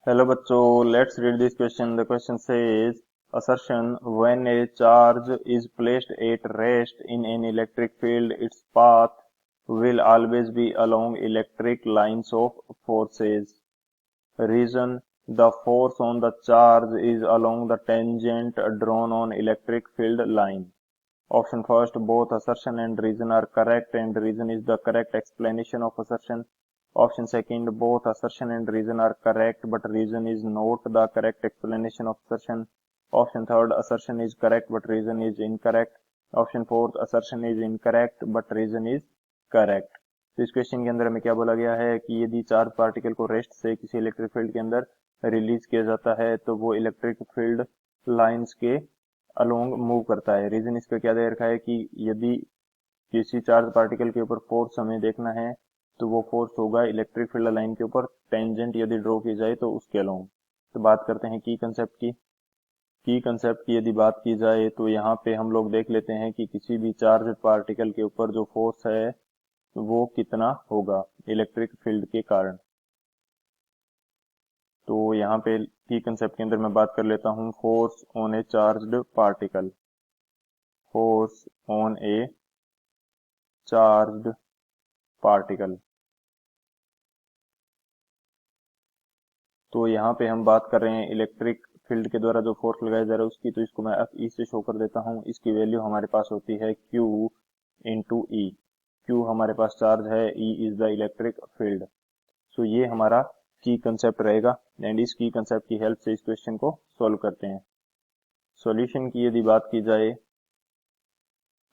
Hello बच्चों, let's read this question. The question says assertion when a charge is placed at rest in an electric field, its path will always be along electric lines of forces. Reason: the force on the charge is along the tangent drawn on electric field line. Option first, both assertion and reason are correct and reason is the correct explanation of assertion. Option second, both assertion and reason are correct but reason is not the correct explanation of assertion. Option third, assertion is correct but reason is incorrect. Option fourth, assertion is incorrect but reason is correct. तो इस question के अंदर हमें क्या बोला गया है कि यदि चार्ज पार्टिकल को रेस्ट से किसी इलेक्ट्रिक फील्ड के अंदर रिलीज किया जाता है तो वो इलेक्ट्रिक फील्ड लाइंस के अलोंग मूव करता है. रीजन इसका क्या दे रखा है कि यदि किसी चार्ज पार्टिकल के ऊपर फोर्स हमें देखना है तो वो फोर्स होगा इलेक्ट्रिक फील्ड लाइन के ऊपर टेंजेंट यदि ड्रॉ की जाए तो उसके अलोंग. तो बात करते हैं की कंसेप्ट की यदि बात की जाए तो यहाँ पे हम लोग देख लेते हैं कि किसी भी चार्ज पार्टिकल के ऊपर जो फोर्स है वो कितना होगा इलेक्ट्रिक फील्ड के कारण. तो यहाँ पे की कंसेप्ट के अंदर मैं बात कर लेता हूँ force on A charged particle. Force on A charged particle. तो यहाँ पे हम बात कर रहे हैं इलेक्ट्रिक फील्ड के द्वारा जो फोर्स लगाया जा रहा है उसकी. तो इसको मैं एफ ई से शो कर देता हूँ. इसकी वैल्यू हमारे पास होती है Q इंटू ई. Q हमारे पास चार्ज है, E is the electric field. So ये हमारा की कंसेप्ट रहेगा एंड इस की कंसेप्ट की हेल्प से इस क्वेश्चन को सॉल्व करते हैं. सॉल्यूशन की यदि बात की जाए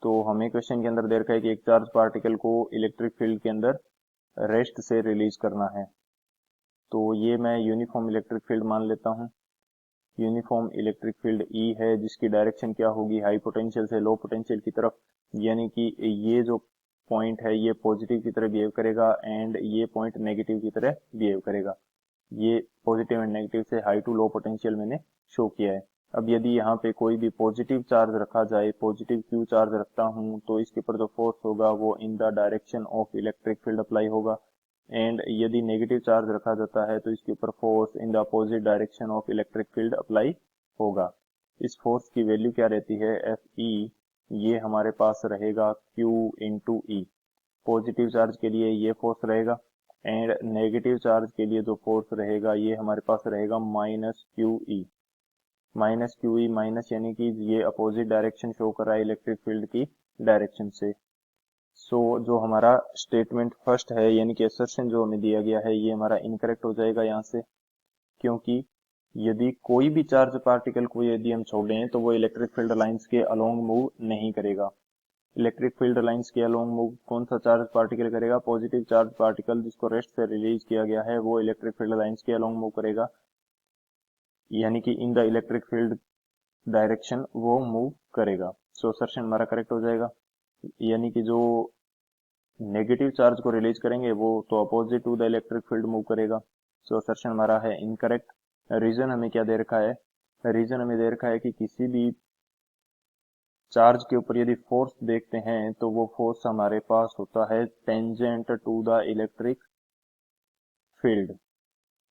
तो हमें क्वेश्चन के अंदर दे रखा है कि एक चार्ज पार्टिकल को इलेक्ट्रिक फील्ड के अंदर रेस्ट से रिलीज करना है. तो ये मैं यूनिफॉर्म इलेक्ट्रिक फील्ड मान लेता हूँ. यूनिफॉर्म इलेक्ट्रिक फील्ड E है जिसकी डायरेक्शन क्या होगी, हाई पोटेंशियल से लो पोटेंशियल की तरफ. यानी कि ये जो पॉइंट है ये पॉजिटिव की तरह बिहेव करेगा एंड ये पॉइंट नेगेटिव की तरह बिहेव करेगा. ये पॉजिटिव एंड नेगेटिव से हाई टू लो पोटेंशियल मैंने शो किया है. अब यदि यहाँ पे कोई भी पॉजिटिव चार्ज रखा जाए, पॉजिटिव Q चार्ज रखता हूँ तो इसके ऊपर जो फोर्स होगा वो in the direction of electric field apply होगा. एंड यदि नेगेटिव चार्ज रखा जाता है तो इसके ऊपर force in the opposite direction of electric field apply होगा. इस फोर्स की वैल्यू क्या रहती है, एफ ई. ये हमारे पास रहेगा Q इंटू ई. पॉजिटिव चार्ज के लिए ये फोर्स रहेगा एंड नेगेटिव चार्ज के लिए जो फोर्स रहेगा ये हमारे पास रहेगा minus Q E. Minus Q E minus यानी कि ये अपोजिट डायरेक्शन शो कर रहा है इलेक्ट्रिक फील्ड की डायरेक्शन से. सो जो हमारा स्टेटमेंट फर्स्ट है यानी कि असर्शन जो हमें दिया गया है ये हमारा इनकरेक्ट हो जाएगा यहाँ से, क्योंकि यदि कोई भी चार्ज पार्टिकल को यदि हम छोड़ें तो वो इलेक्ट्रिक फील्ड लाइंस के अलोंग मूव नहीं करेगा. इलेक्ट्रिक फील्ड लाइंस के अलोंग मूव कौन सा चार्ज पार्टिकल करेगा, पॉजिटिव चार्ज पार्टिकल जिसको रेस्ट से रिलीज किया गया है वो इलेक्ट्रिक फील्ड लाइंस के अलोंग मूव करेगा. यानी कि in the electric field direction वो मूव करेगा. सो असर्शन हमारा करेक्ट हो जाएगा. यानी कि जो नेगेटिव चार्ज को रिलीज करेंगे वो तो opposite to the electric field move करेगा. सो असर्शन हमारा है इनकरेक्ट. रीजन हमें क्या दे रखा है, रीजन हमें दे रखा है कि किसी भी चार्ज के ऊपर यदि फोर्स देखते हैं तो वो फोर्स हमारे पास होता है tangent to the electric field.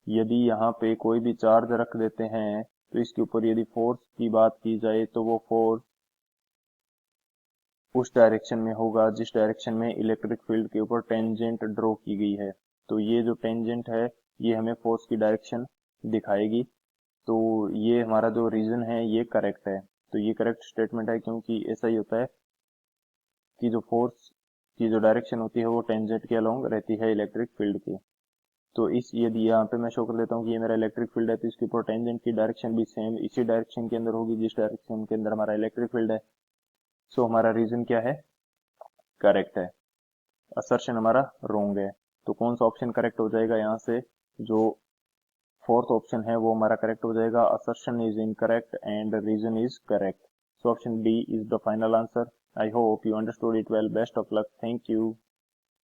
यदि यहाँ पे कोई भी चार्ज रख देते हैं तो इसके ऊपर यदि फोर्स की बात की जाए तो वो फोर्स उस डायरेक्शन में होगा जिस डायरेक्शन में इलेक्ट्रिक फील्ड के ऊपर टेंजेंट ड्रॉ की गई है. तो ये जो टेंजेंट है ये हमें फोर्स की डायरेक्शन दिखाएगी. तो ये हमारा जो रीजन है ये करेक्ट है. तो ये करेक्ट स्टेटमेंट है क्योंकि ऐसा ही होता है कि जो फोर्स की जो डायरेक्शन होती है वो टेंजेंट के अलोंग रहती है इलेक्ट्रिक फील्ड के. तो इस यदि यहाँ पे मैं शो कर देता हूँ कि ये मेरा इलेक्ट्रिक फील्ड है तो इसके ऊपर टेंजेंट की डायरेक्शन भी सेम इसी डायरेक्शन के अंदर होगी जिस डायरेक्शन के अंदर हमारा इलेक्ट्रिक फील्ड है. सो हमारा रीजन क्या है, करेक्ट है. असर्शन हमारा रोंग है. तो कौन सा ऑप्शन करेक्ट हो जाएगा, यहाँ से जो फोर्थ ऑप्शन है वो हमारा करेक्ट हो जाएगा. Assertion is incorrect and reason is correct. So option D is the final answer. I hope you understood it well. Best of luck. Thank you.